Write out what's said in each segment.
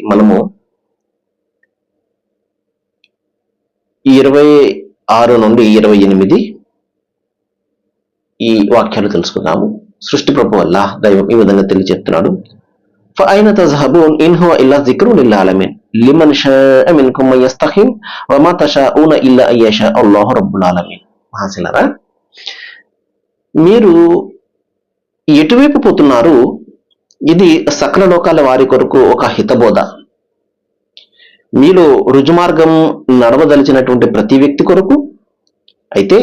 మనము ఈ 26 నుండి 28 ఈ వాక్యాలు తెలుసుకుందాము. సృష్టి ప్రభు అల్లాహ్ దైవం ఈ విధంగా తెలియజెప్తున్నాడు. فأين تذهبون إن هو إلا ذكر للعالمين لمن شاء منكم من يستقيم وما تشاءون إلا أن يشاء الله رب العالمين. మహాశిలారా, మీరు ఎటువైపు పోతున్నారు? ఇది సకల లోకాల వారి కొరకు ఒక హితబోధ. మీలో రుజుమార్గం నడవదలిచినటువంటి ప్రతి వ్యక్తి కొరకు. అయితే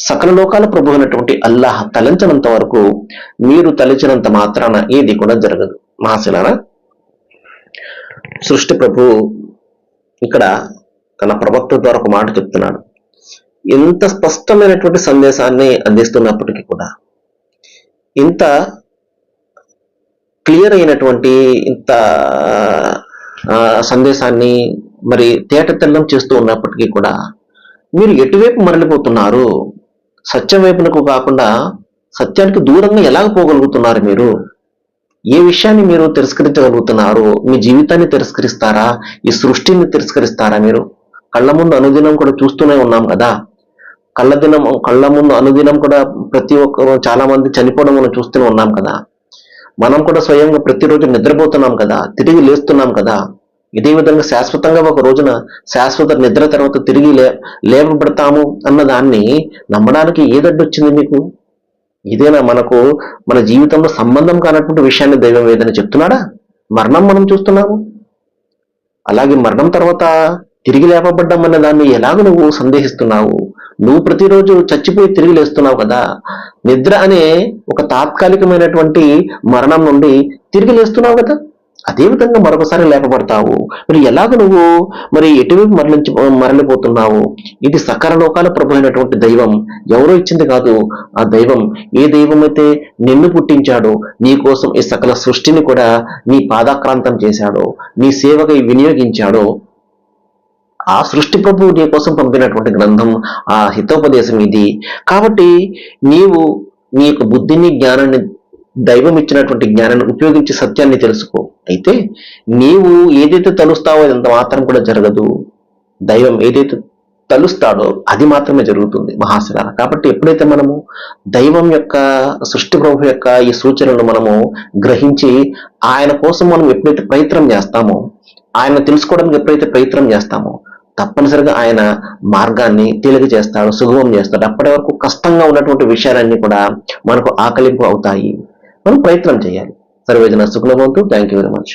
సకల లోకాల ప్రభు అయినటువంటి అల్లాహ్ తలంచినంత వరకు మీరు తలచినంత మాత్రాన ఏది కూడా జరగదు. మహాశిలారా, సృష్టి ప్రభు ఇక్కడ తన ప్రవక్త ద్వారా ఒక మాట చెప్తున్నాడు. ఇంత స్పష్టమైనటువంటి సందేశాన్ని అందిస్తున్నప్పటికీ కూడా, ఇంత క్లియర్ అయినటువంటి ఇంత సందేశాన్ని మరి తేటతెల్లం చేస్తూ ఉన్నప్పటికీ కూడా మీరు ఎటువైపు మరలిపోతున్నారు? సత్యం వైపునకు కాకుండా సత్యానికి దూరంగా ఎలాగ పోగలుగుతున్నారు? మీరు ఏ విషయాన్ని మీరు తిరస్కరించగలుగుతున్నారు? మీ జీవితాన్ని తిరస్కరిస్తారా? ఈ సృష్టిని తిరస్కరిస్తారా? మీరు కళ్ళ ముందు అనుదినం కూడా చూస్తూనే ఉన్నాం కదా. కళ్ళ ముందు అనుదినం కూడా ప్రతి ఒక్కరు చాలా మంది చనిపోవడం మనం చూస్తూనే ఉన్నాం కదా. మనం కూడా స్వయంగా ప్రతిరోజు నిద్రపోతున్నాం కదా, తిరిగి లేస్తున్నాం కదా. ఇదే విధంగా శాశ్వతంగా ఒక రోజున శాశ్వత నిద్ర తర్వాత తిరిగి లేపబడతాము అన్న దాన్ని నమ్మడానికి ఏదడ్డొచ్చింది మీకు? ఇదేనా మనకు మన జీవితంలో సంబంధం కానటువంటి విషయాన్ని దైవం ఏదైనా చెప్తున్నాడా? మరణం మనం చూస్తున్నాము, అలాగే మరణం తర్వాత తిరిగి లేపబడ్డం అన్న దాన్ని ఎలాగ నువ్వు సందేహిస్తున్నావు? నువ్వు ప్రతిరోజు చచ్చిపోయి తిరిగి లేస్తున్నావు కదా. నిద్ర అనే ఒక తాత్కాలికమైనటువంటి మరణం నుండి తిరిగి లేస్తున్నావు కదా. అదేవిధంగా మరొకసారి లేపబడతావు. మరి ఎలాగ నువ్వు మరి ఎటువైపు మరలిపోతున్నావు? ఇది సకల లోకాల ప్రభు అయినటువంటి దైవం ఎవరో ఇచ్చింది కాదు. ఆ దైవం ఏ దైవం అయితే నిన్ను పుట్టించాడో, నీ కోసం ఈ సకల సృష్టిని కూడా నీ పాదాక్రాంతం చేశాడో, నీ సేవకై వినియోగించాడో, ఆ సృష్టి ప్రభువు నీ కోసం పంపినటువంటి గ్రంథం, ఆ హితోపదేశం ఇది. కాబట్టి నీవు నీ యొక్క బుద్ధిని, జ్ఞానాన్ని, దైవం ఇచ్చినటువంటి జ్ఞానాన్ని ఉపయోగించి సత్యాన్ని తెలుసుకో. అయితే నీవు ఏదైతే తలుస్తావో అదంత మాత్రం కూడా జరగదు. దైవం ఏదైతే తలుస్తాడో అది మాత్రమే జరుగుతుంది. మహాశిలారా, కాబట్టి ఎప్పుడైతే మనము దైవం యొక్క, సృష్టి ప్రభు యొక్క ఈ సూచనలు మనము గ్రహించి ఆయన కోసం మనం ఎప్పుడైతే ప్రయత్నం చేస్తామో, ఆయన తెలుసుకోవడానికి ఎప్పుడైతే ప్రయత్నం చేస్తామో, తప్పనిసరిగా ఆయన మార్గాన్ని తేలిక చేస్తాడు, సుగమం చేస్తాడు. అప్పటి వరకు కష్టంగా ఉన్నటువంటి విషయాలన్నీ కూడా మనకు ఆకలింపు అవుతాయి. మనం ప్రయత్నం చేయాలి. సర్వేజన సుఖనవంతు. Thank you very much.